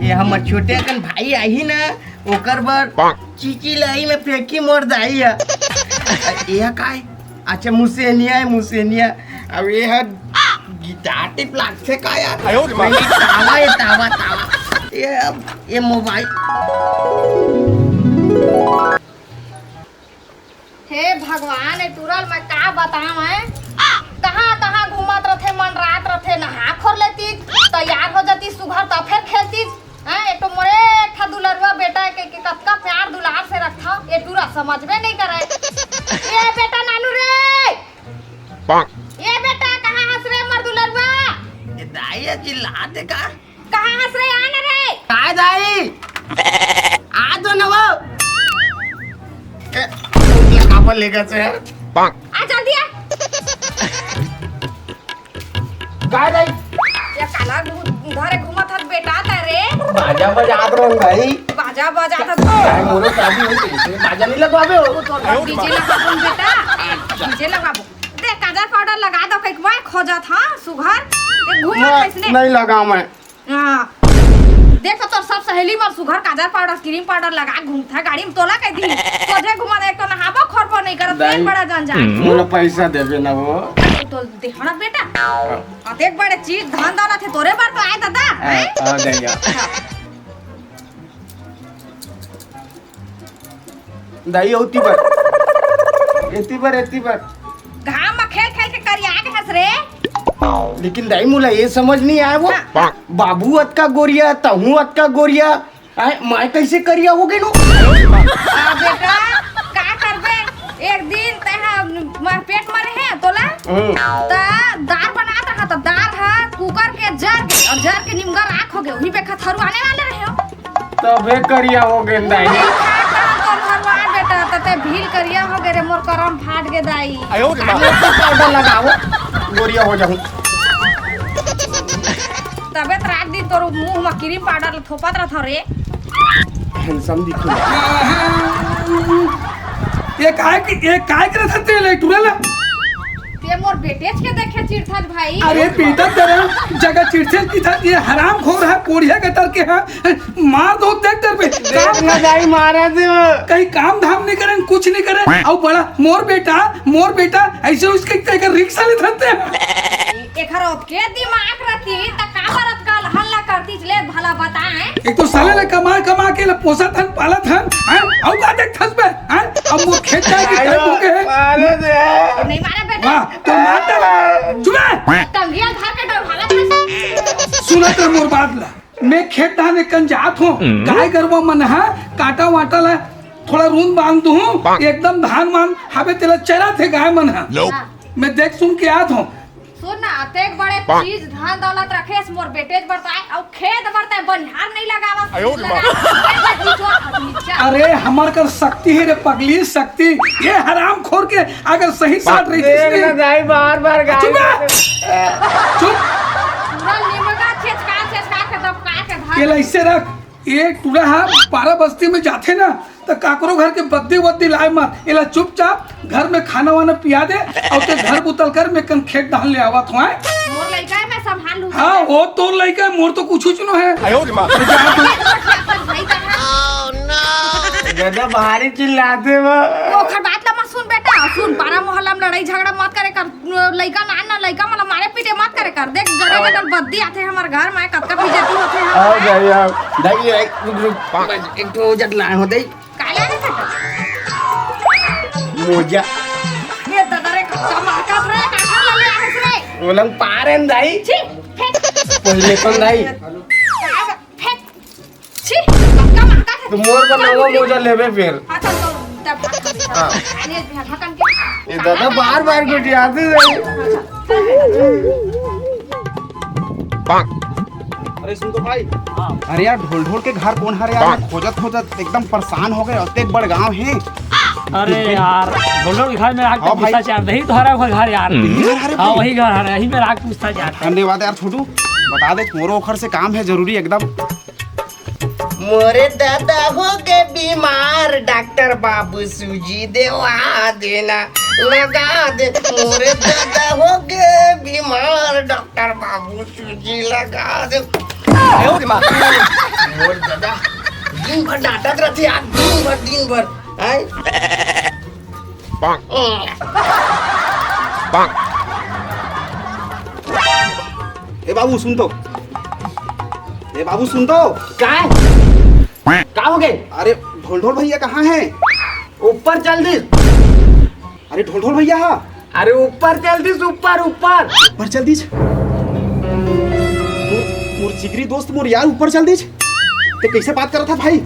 ये हमर छोटे कन भाई आई ना ओकर बर चीची लाई में फेंकी मोर दाई है। यह काय अच्छा मुसेनिया अब ये है गिटार टिप लागते का यार तावा ये मोबाइल। हे भगवान ए तुरल मैं का बताऊं है कहाँ घूमत रथे मन रात रथे नहा खोर लेती तैयार हो जाती सुघर तो फिर खेलती हैं। एक तो मोरे ठा दुलरवा बेटा के कतका प्यार दुलार से रखा ये टूरा समझ में नहीं करे। ये बेटा नानू रे ये बेटा कहाँ हंस रे मर दुलरवा ये दाई चिल्ला दे का कहाँ हंस रे आना रे काय दाई आ तो न वो कापर लेगा से आ जल्दी आ काय दाई ये काला घरे घूमत हत बेटा तेरे बाजा बजात रहो भाई बाजा था काय मोरो शादी होती है बाजा नहीं लगवाबे हो डीजे लगाबो बेटा डीजे लगाबो दे काजल पाउडर लगा दो कई बार खोजत हां सुघर ये घूम कैसने नहीं लगा मैं। हां देख तो सब सहेली मर सुघर काजल पाउडर क्रीम पाउडर लगा घूमता गाड़ी में तोला कह दी सोझे घुमा दे एक तो नहाबो खरबो नहीं करत पेट बड़ा जंजाल मोला पैसा देबे ना वो तो देहना बेटा अतेक बड़े चीज धन दौलत है तोरे बार तो आए दादा आ गया दाई होती पर घाम में खेल खेल के करिया के हंस रे लेकिन दाई मोला ये समझ नहीं आया वो बाबू अतका गोरिया तहू अतका गोरिया मैं कैसे करिया हो गए नो बेटा का करबे एक दिन तहा पेट मरे है तोला ता दाल बनाता है तो दाल है कुकर के जर के निमगर आँख हो गए वही पे खथरू आने वाले रहे हो तबे करिया हो गए दाई बेटा तते भील करिया हो गए रे मोर करम फाट गे दाई पाउडर लगाओ गोरिया हो जाऊं तबे रात दिन तोर मुंह में क्रीम पाउडर थोपत रहत रे हैंडसम दिखो ये काय करत हते ले टुरला ते मोर बेटेज के देखे चिड़थत भाई अरे बेटा तेरा जगह चिड़चे की था ये हराम खोर है कोढ़िया के तर के है मार दो देख तेरे पे देख ना दाई मारा दे कहीं काम धाम नहीं करें कुछ नहीं करें और बड़ा मोर बेटा ऐसे उसके तेकर रिक्शा ले थते एकर के दिमाग रहती त का करत कल हल्ला करती ले भला बताएं एक तो साले ले कमा के ले पोसा थन पाला थन हैं और का देख थस पे हैं अब वो खेत जाए की टाइम हो गए मारा दे नहीं मारा बेटा वाह तो मारता चुप टंगिया धर के डर भाला सुना तो मोर बात ला मैं खेत धाने कन जात हूँ गाय गरवा मन है काटा वाटा ला थोड़ा रूम बांध दूँ एकदम धान मान हवे तेला चरा थे गाय मन है मैं देख सुन के आत हूँ सुन ना अतेक बड़े चीज धन दौलत रखे मोर बेटेज बढ़ताए और खेत बढ़ताए बनिहार नहीं लगावा अरे हमार कर शक्ति है रे पगली शक्ति ये हराम खोर के अगर सही साथ रही देख दाई बार चुप पूरा निमगा छेचका के दब का के धर ये ऐसे रख एक टूरा है पारा बस्ती में जाते ना तो काकरो घर के बद्दी लाए मत एला चुपचाप घर में खाना वाना पिया दे और ते घर बुतल कर मैं कन खेत डाल ले आवत हूं मोर लइका मैं संभाल लूं हां वो तोर लइका मोर तो कुछ न है ज्यादा भारी चिल्लाते वो ओखर बात ला मत सुन बेटा सुन पारा मोहल्ला में लड़ाई झगड़ा मत करे कर लइका ना लइका मतलब मारे पीटे मत करे कर देख जरा बद्दी आते हमार घर में कतका बेइज्जती होते हैं आ गया दाई एक तो जट लाए हो दई काला ने मोजा ये ददरे कमाका रे काका ले हंस रे ओलंग पारेन दाई छी फेंक पहले कौन दाई फेंक छी कमाका तो मोर बनावा मोजा लेबे फिर अच्छा तो तब हां आने ढक्कन के ये दादा बार गुटियाते अरे सुन तो भाई अरे यार ढोल के घर कौन हरे यार खोजत एकदम परेशान हो गए अतेक बड़ गांव है अरे यार बोलो के घर में आग पूछता चार नहीं तो हरा घर यार हां वही घर है यही में आग पूछता चार धन्यवाद यार छोटू बता दे मोरो ओखर से काम है जरूरी एकदम मोरे दादा हो गए बीमार डॉक्टर बाबू सूजी देवा देना लगा दे मोरे दादा हो गए बीमार डॉक्टर बाबू सूजी लगा दे मोर दादा दिन भर डांटत रहते यार, दिन भर आय ए बाबू सुन तो, ए बाबू सुन तो। का हो गए? अरे ढोल ढोल भैया कहाँ है? ऊपर चल दिस। अरे ढोल ढोल भैया हाँ, अरे ऊपर चल दिस, ऊपर ऊपर ऊपर चल दीज। मोर जिगरी दोस्त मोर यार ऊपर चल दीज। ते कैसे बात कर रहा था भाई?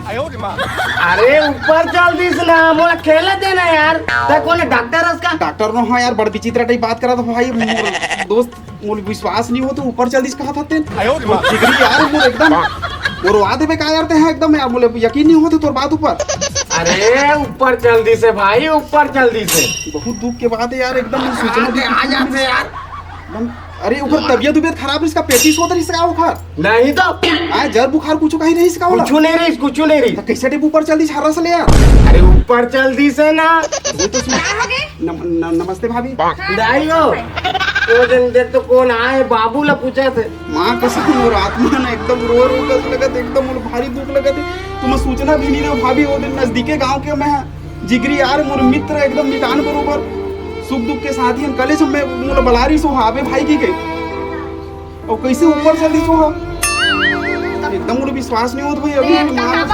अरे ऊपर चल दिस ना, मोला खेले देना यार। ते कौन है डॉक्टर है उसका? डॉक्टर नो हाँ यार, बड़ विचित्र टाइप बात कर रहा था भाई। मोर दोस्त मोर विश्वास नहीं हो तो ऊपर चल दीज कहा था तेन। मोर जिगरी यार मोर एकदम मोर वादे पे का यार ते है एकदम यार, बोले यकीन नहीं होते तोर बात ऊपर। अरे ऊपर चल दिस है भाई, ऊपर चल दिस है। बहुत दुख के बात है यार, एकदम सूचना भी आ जाते यार। एकदम। अरे ऊपर तबियत खराब इसका, पेटिस होता इसका बुखार। नहीं तो आ जर बुखार कुछ कहीं नहीं इसका होला। कुछ नहीं रही, कुछ नहीं रही। तो कैसे टेप ऊपर चल दी हरा से ले यार। अरे ऊपर चल दी से ना। वो तो सुन। नमस्ते भाभी। नहीं हो तो दिन देर तो कौन आए, बाबू ला पूछे थे। माँ कसम मोर आत्मा ना एकदम रो रो कर लगत, एकदम मोर भारी दुख लगत है। तुम सूचना भी नहीं ना भाभी, वो दिन नजदीके गांव के मैं जिगरी यार मोर मित्र एकदम निकान बरोबर सुख दुख के साथी हम कले से मैं मोर बलारी सो हावे भाई की गई और कैसे ऊपर चल दी सो हम एकदम मुझे विश्वास नहीं होता भाई। अभी मां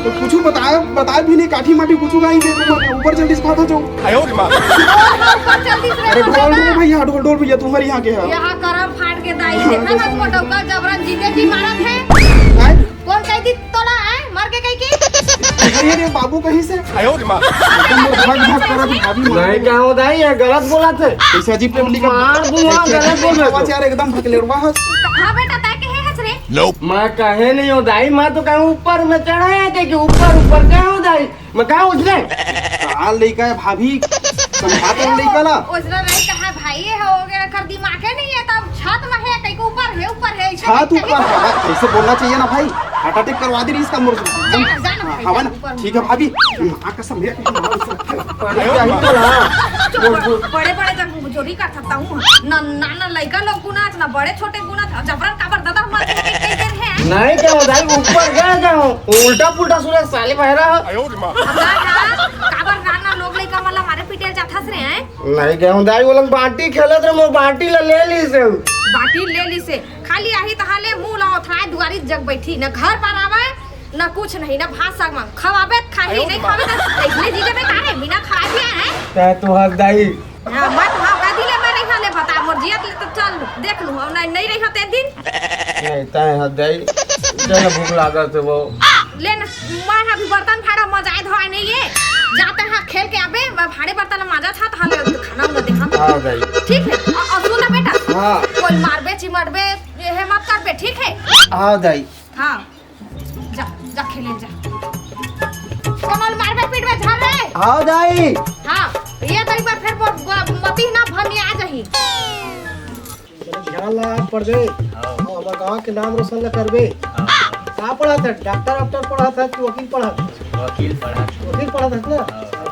तो कुछ बताया भी नहीं, काठी माटी कुछ नहीं दे ऊपर चल दी कहा था जो। अरे ढोल ढोल भैया, ढोल ढोल भैया तुम्हारे यहाँ के है। यहाँ करम फाड़ के दाई देखा ना मोटौका जबरन जीते जी मारत है। कौन कह दी तोला है मार के कहीं की? अरे बाबू कहीं से एकदम भाग भाग करत भाभी। नहीं क्या होता है, ये गलत बोला थे। कैसे अजीब लेवल का मार दूंगा, गलत बोल रहे हो। यार एकदम भकलेड़वा है। हां बेटा ता के है हंस रे। मैं कहे नहीं हो दाई, मैं तो कहूँ ऊपर में चढ़ा है कि ऊपर ऊपर क्या हो दाई, मैं कहा उसने हाल लइका है भाभी, समझा तो लइका ला। उसने नहीं कहा भाई ये हो गया कर दिमाग है नहीं है, तब छत में है कहीं ऊपर है, ऊपर है छत ऊपर ऐसे बोलना चाहिए ना भाई। हार्ट अटैक करवा दी इसका मोर। हवा ना ठीक है भाभी, मां कसम है। बड़े बड़े जब चोरी कर सकता हूँ ना ना लड़का लोग गुना ना बड़े छोटे गुना था जबरन काबर दादा मर के देर है। नहीं क्या होता है, ऊपर गया क्या हो, उल्टा पुल्टा सूरज साले बहरा है। काबर गाना लोग लड़का वाला मारे पीटे जाथस रे हैं। नहीं क्या होता है, वो लोग बाटी खेलत रे, मो बाटी ले ली से बाटी ले ली से खाली आही तहाले मुंह लाओ थाए दुआरी जग बैठी न घर पर आवे न कुछ नहीं, न भात साग मांग खवाबे खाही नहीं खावे तो इसलिए जीजे में काहे बिना खाए भी है। क्या तू हक दाई मत हां गादी ले मैं नहीं खाले बता मोर जियत ले तो चल देख लूं हम नहीं रही होते दिन। नहीं ताए हक दाई, जरा भूख लागत है वो ले न मैं अभी बर्तन फाड़ा मजाए धोए नहीं है, जाते हैं खेल के आबे भाड़े बर्तन मजा था तो हाले खाना न देखा। हां दाई ठीक है और सुन बेटा। हां कोई मारबे चिमड़बे ये मत कर बे, ठीक है? हां दाई। हां जा जा खेले जा, कमल मारबे पीट में झर रे। हां दाई। हां ये तो एक बार फिर मती ना भनी आ जाही। ध्यान लगा पड़ गए हमारे गाँव के नाम रोशन न करबे। कहाँ पढ़ा था? डॉक्टर पढ़ा था कि वकील पढ़ा था? वकील पढ़ा था ना।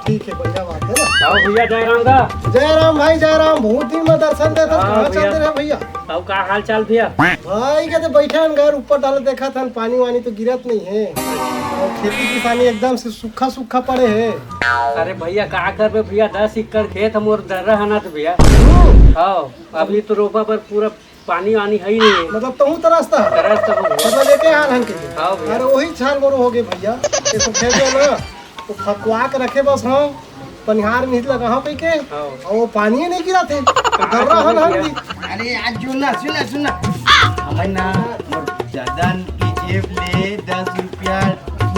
ठीक है, बढ़िया बात है ना। आओ भैया जय राम का। जय राम भाई, जय राम। बहुत दिन में दर्शन देता, कहाँ चलते रहे भैया? अब का हाल चाल भैया? भाई कहते बैठे हैं घर ऊपर डाले, देखा था पानी वानी तो गिरत नहीं है और खेती किसानी एकदम से सूखा सूखा पड़े है। अरे भैया का करबे भैया, 10 एकड़ खेत हमर दर्रा है ना तो भैया। आओ अभी तो रोपा पर पूरा पानी वानी है ही नहीं है। मतलब तुम तो रास्ता है तरस तो हो गया। मतलब लेके हाल हन के। हाँ भैया। अरे वही छाल मोर हो गए भैया, ये तो खेत है ना तो फकवा के रखे बस हम पनिहार में लगा हाँ पे के और वो पानी नहीं गिरा थे तो डर रहा हन हन की। अरे आज सुना हमें ना जदन की जेब ले 10 रुपया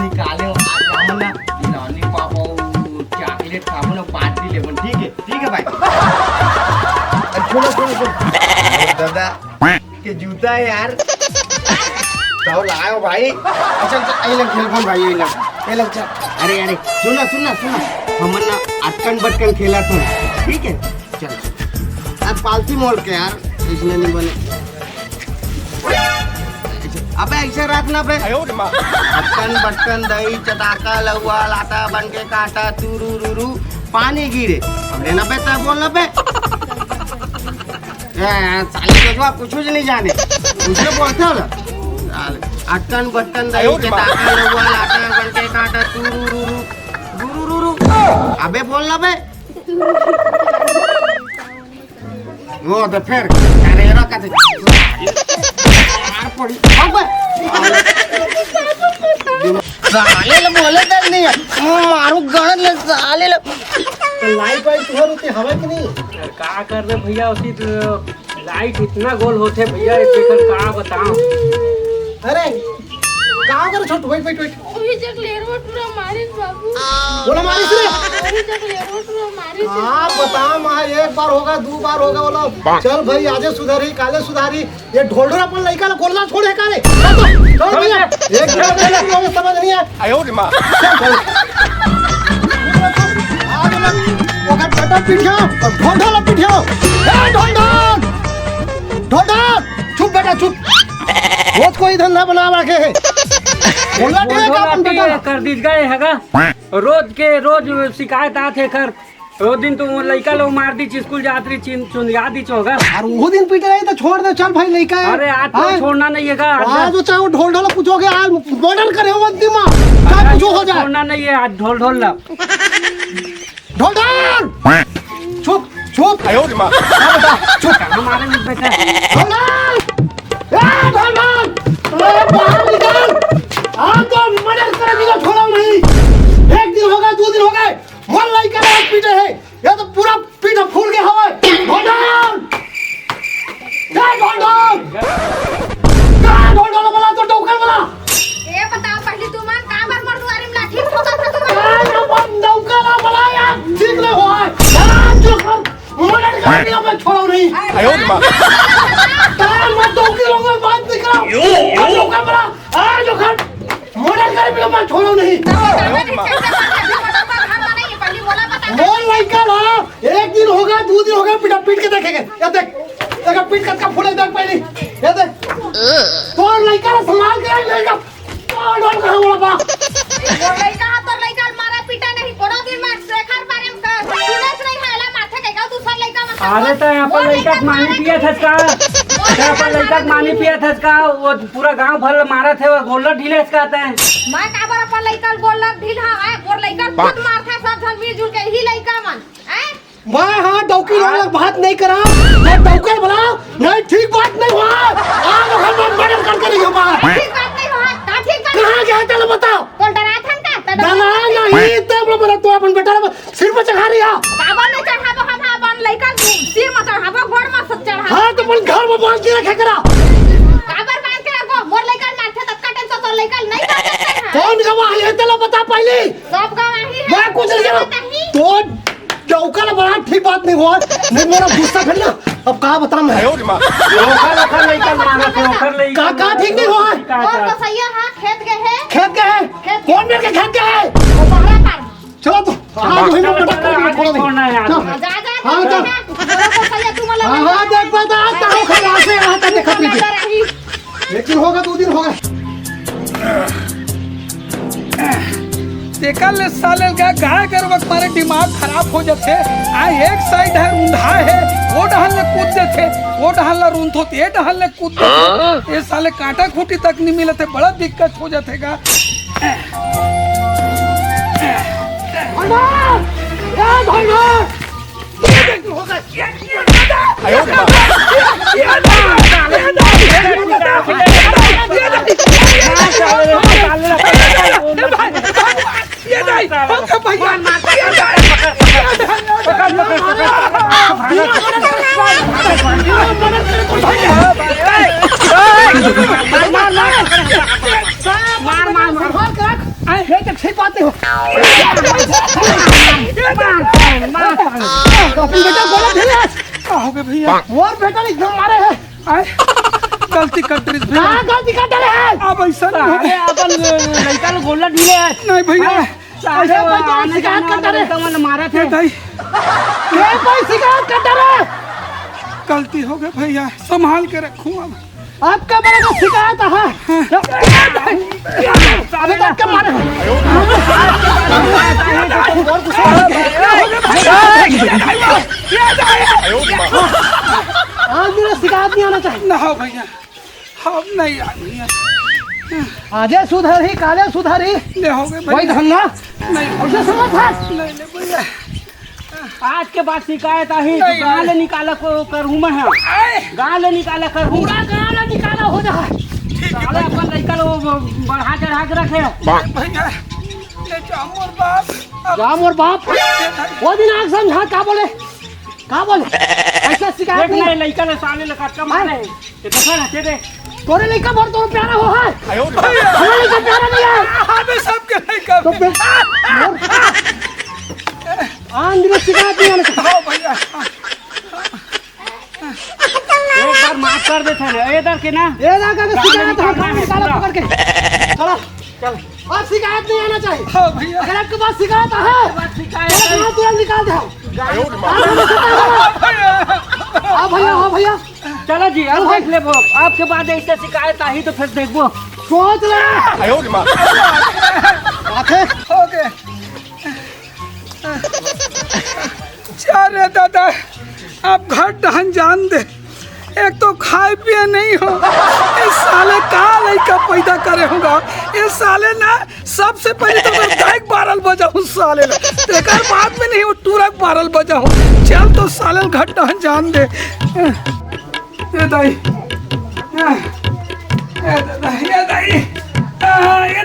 निकाले, हम ना लॉलीपॉप और चॉकलेट खाबो ना पार्टी ले, ठीक है भाई। सुनो दादा के जूता है यार तो लाओ भाई। अच्छा आई लग खेल भाई, ये लग चल। अरे सुना हम ना अटकन बटकन खेला था, ठीक है चल। अब पालती मोड़ के यार इसने नहीं बने। अबे ऐसे रखना पे अटकन बटकन दही चटाका लहुआ लाता बन के काटा तुरू पानी गिरे, अब लेना पे तब बोलना पे। साले कुछ नहीं जाने उसने बोलते हो ना साल अटकन बटन दही के ताका लगवा लाटा बन के काटा तुरुरुरु अबे बोल ना बे वो तो फिर अरे रखा थे यार पड़ी अब साले ले बोले तक नहीं मारू गणन ले साले ले तो लाइट वाइट तुहर होती हवा कि नहीं? का कर रहे भैया उसी लाइट इतना गोल होते भैया इसके का बताऊं। अरे कहाँ कर छोटू वेट वेट वेट अभी जग लेरवा टूरा मारिस बाबू बोला मारिस रे अभी जग लेरवा टूरा मारिस हाँ बता माँ एक बार होगा दो बार होगा बोला चल भाई आजे सुधारी काले सुधारी ये ढोलढोल अपन लड़का गोलना छोड़े काले चल भैया एक बार समझ नहीं है आयो रे माँ ओकर बेटा पिटियो ढोलढोल पिटियो ए ढोलढोल ढोलढोल चुप बेटा चुप रोज कोई धंधा बना रखे है बोला ठीक है अपन बेटा कर दीज गए हैगा रोज के रोज शिकायत आते कर वो दिन तुम लड़का लोग मार दी स्कूल जात रही चुनिया दी होगा। और वो दिन पीटे रही तो छोड़ दे चल भाई लड़का है अरे आज तो छोड़ना नहीं है आज तो चाहे ढोल ढोल पूछोगे आज मर्डर करे हो दिमा चाहे कुछ हो जाए छोड़ना नहीं है आज ढोल ढोल ला ढोल ढोल चुप चुप आयो रे माँ चुप हमारे में बेटा ढोल ढोल ए ढोल ढोल ए बाहर निकल आज तो मर्डर करेगा छोड़ा नहीं एक दिन हो गए दो दिन हो गए मन लड़का ने पीटे है ये तो पूरा पीठ फूल गया हवा ढोल ढोल बोला तो डोकर बोला ये बताओ पहले तुम का बार मर दुआरी में लाठी ठोका था तुम डोकर बोला यार ठीक नहीं हुआ है जो मर्डर करेगा मैं छोड़ा नहीं आयो रे माँ मैं डोकर लोगों में बात नहीं करा डोकर बोला आ जो खर मर्डर करेगा मैं छोड़ा नहीं बोल लड़का ला एक दिन होगा दो दिन होगा पीटा पीट के देखेंगे ये देख देखा पीट का फूले देख पहले ये देख तो लड़का ला संभाल के लड़का डोल कहां बोला बा वो लड़का तो लड़का मारा पीटा नहीं कोनो दिन में शेखर बारे में सुनेस नहीं हैला माथे के का दूसरा लड़का में अरे तो यहाँ पर लड़का मानी पिया था का यहाँ पर लड़का मानी पिया था का वो पूरा गांव भर मारा थे वो गोल्ला ढीले इसका आता है मैं का बार अपन लड़का गोल्ला ढील हां और लड़का खुद मारता सब जन मिलजुल के ही लड़का मन हैं मैं हां डौकी लोग बात नहीं करा मैं डौकर बोला नहीं ठीक बात नहीं हुआ आज हम मर्डर करके नहीं हुआ ठीक बात नहीं हुआ का ठीक बात कहां गया चलो बताओ तो डरा था का डरा नहीं तो बोला तू अपन बेटा सिर पर चढ़ा रही है काबा में चढ़ाबो हम अपन लड़का सिर में चढ़ाबो गोड़ में सब चढ़ा हां तो अपन घर में बांध के रखे करा काबर बांध के रखो मोर लड़का माथे तक काटे तो लड़का नहीं काटे कौन गवाह है चलो बता पहले सब गवाही है मैं कुछ नहीं करा तो डौकर बड़ा ठीक बात नहीं हुआ नहीं मेरा गुस्सा फिर ना अब कहा बता मैं आयो रे माँ ओखर ओखर लड़का मारा थे ओखर लड़का का ठीक नहीं हुआ और तो सही है हां खेत गए है खेत गए हैं कौन मेरे के खेत गए हैं वो बहरा कर चलो तो आज वही में पटक कर छोड़ दे छोड़ना है चल। जा जा हाँ, तो जा। तो सही है तुम लगा हाँ देख बता ताऊ खा से यहाँ तक देखा पीछे लेकिन होगा दो दिन होगा देखा ले साले का गाय कर वक्त मारे दिमाग खराब हो जाते आ एक साइड है रूंधा है वो डहल ले कूदते थे वो डहल ला रूंध होती है डहल ले कूदते थे ये साले कांटा खूटी तक नहीं मिले थे बड़ा दिक्कत हो जातेगा आयो रे माँ ये नहीं ओके भैया मार मार मार आए है तो ठीक बात नहीं हो अपनी बेटा बोला भेजा क्या हो गया भैया और बेटा ने एकदम मारे है आए गलती कर दी भैया कहाँ गलती कर डाले है अब ऐसा नहीं अरे अपन लड़का लोग गोला ढीले है नहीं भैया ऐसे पैसा शिकायत करता रहे लड़का मन मारा थे भाई ये कोई शिकायत करता रहे गलती हो गई भैया संभाल के रखूँ अब आपका बड़ा को शिकायत है अभी तक के मारे आज मेरा शिकायत नहीं आना चाहिए ना हो भैया हम नहीं आनी है आजे सुधरी काले सुधरी ले हो गए वही भैया धंधा नहीं उसे समझ था नहीं ले भैया आज के बाद शिकायत आई नहीं, गाँव ले निकाला करूँ मैं आए गाँव ले निकाला करूँ पूरा गाँव निकाला हो जाए साले अपन लड़का लोग बढ़ा चढ़ा के रखे भैया ले जाओ मोर बाप राम और बाप वो दिन आग समझा का बोले ऐसा शिकायत देख नहीं नहीं लड़का ने साले लगा कम मारे ये देखा ना दे तोरे लड़का भर तोर प्यारा हो है भैया हमारे लड़का प्यारा नहीं है हमें सबके नहीं कर तो फिर आन दिन शिकायत नहीं आने हाँ भैया एक बार माफ कर देते ना इधर के ना ये ना का शिकायत हम निकाला पकड़ के चलो चल और शिकायत नहीं आना चाहिए हाँ भैया अगर आपके पास शिकायत है शिकायत तो तुरंत निकाल दे हाँ भैया हाँ भैया चलो जी अब देख ले वो आपके बाद ऐसे शिकायत आई तो फिर देखो सोच ले आखे हो गए जा रे दादा आप घर टहन जान दे एक तो खाए पिए नहीं हो इस साले का लड़का पैदा करे होगा इस साले ना सबसे पहले तो मैं दाइक 12 बजा हूँ साले एक बाद में नहीं वो टूरक 12 बजा हूँ चल तो साले घर टहन जान दे ये दाई ये दाई ये दाई ये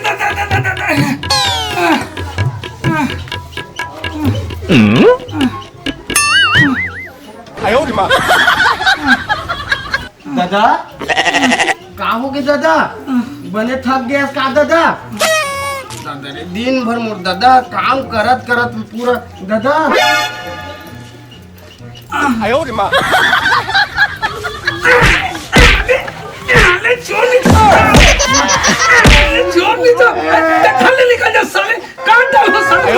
दादा का हो गए दादा बने थक गया का दादा दादा रे दिन भर मोर दादा काम करत करत पूरा दादा निकल जा साले काट दो साले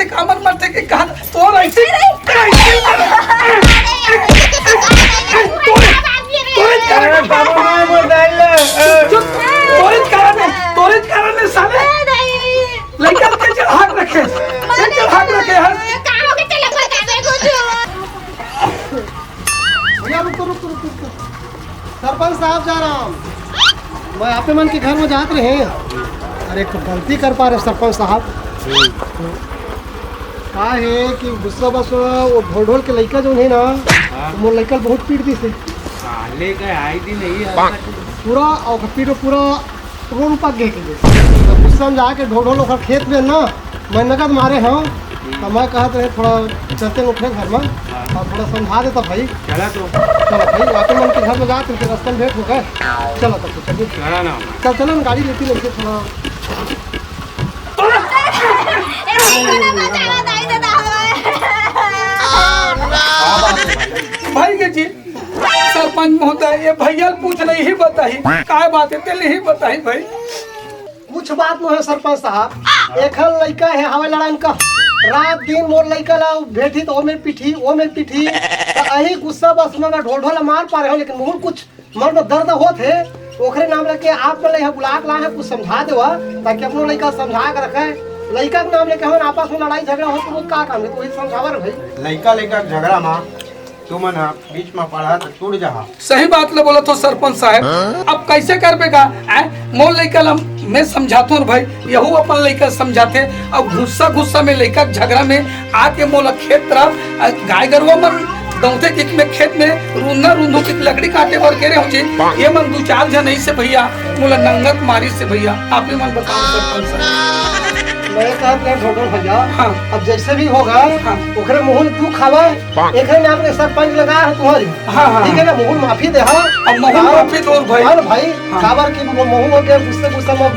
कामर मारते के कहा तो ऐसे तोरे कारण साले लड़का के चढ़ा रखे भैया रुक सरपंच साहब जा रहा हूँ मैं आपे मन के घर में जात रहे अरे एक गलती कर पा रहे सरपंच साहब का है कि गुस्सा बस वो ढोल ढोल के लड़का जो है ना वो लड़का बहुत पीट दी से साले का आई दिन नहीं है पूरा और पीट पूरा रोड पक गए तो गुस्सा में जाके ढोल ढोल ओकर खेत में ना मैं नगद मारे हाँ तो मैं कहते रहे थोड़ा चलते उठे घर में और थोड़ा समझा देता भाई चला तो चलो भाई आपके मन के घर में जाते फिर रास्ते में भेंट हो गए चलो तब तो चलिए चला ना चलो ना गाड़ी लेती लेते थोड़ा भाई के जी सरपंच महोदय ये भैया पूछ नहीं ही बताई काय बात है तेल नहीं बताई भाई कुछ बात नहीं है सरपंच साहब एक लड़का है हवा लड़ाई का रात दिन मोर लड़का ला भेटी तो मेरे पीठी तो अही गुस्सा बस में ढोल ढोल मार पा रहे हो लेकिन बहुत कुछ मन में दर्द होते ओखरे नाम लेके आप ले बुलाक ला है कुछ समझा देवा ताकि अपनो लड़का समझा के रखे लड़का के नाम लेके हम आपस में लड़ाई झगड़ा हो तो का काम है तो वही समझावा रे भाई लड़का झगड़ा माँ तुमन बीच में पढ़ा तो टूट जा सही बात ले बोला तो सरपंच साहब अब कैसे कर बेगा मोर लड़का मैं समझाता हूँ भाई यहू अपन लड़का समझाते अब गुस्सा में लड़का झगड़ा में आके मोला खेत तरफ गाय गरुआ मन दौते किक में खेत में रूंधा रूंधो की लकड़ी काटे और केरे हो जी ये मन 2-4 जन ऐसे भैया मोला नंगत मारी से भैया आप ही मन बताओ सरपंच साहब मैं कहत रहे ढोढो भैया हाँ। अब जैसे भी होगा हाँ। ओकरे मुंह में तू खावा एकरे में आपने सरपंच लगा है तुम्हारी हाँ, हाँ। ठीक है ना मुंह माफी दे हाँ अब मुंह माफी दो भाई। और भाई हाँ। खाबर की मुंह हो के गुस्से में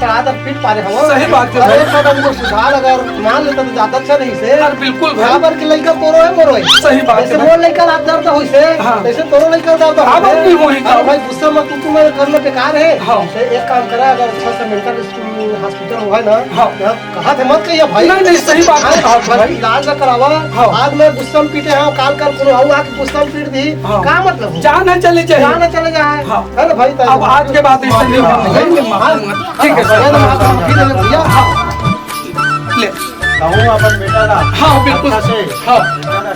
टड़ा पीट पा रहे हम सही बात है भाई। अरे थोड़ा मुझे सुधार अगर मान लेता तो ज्यादा अच्छा नहीं से अरे बिल्कुल भाई। खाबर की लड़का तोरो है मोरो है सही बात है जैसे भाई। मोर लड़का रात दर्द हुई से हाँ। जैसे तोरो लड़का दर्द हुई खाबर भी वही था। भाई गुस्सा में तू मेरे करना बेकार है हाँ। तो एक काम करा अगर अच्छा से मेंटल हॉस्पिटल हुआ है ना हाँ। कहा थे मत कहिए भाई नहीं, नहीं, सही बात है हाँ, भाई। भाई इलाज ना करावा हाँ। आज मैं गुस्सा में पीटे हैं काल कर पुरो आऊ आके गुस्सा में पीट दी हाँ। का मतलब हो? जान है चले जाना चाहिए। चले जाए हाँ। है ना भाई अब आज के बाद ऐसे नहीं होगा। हाँ। ठीक है भैया, तो आप माफी दे दे भैया ले। कहूँ अपन बेटा का हाँ बिल्कुल। अच्छा से हाँ बेटा का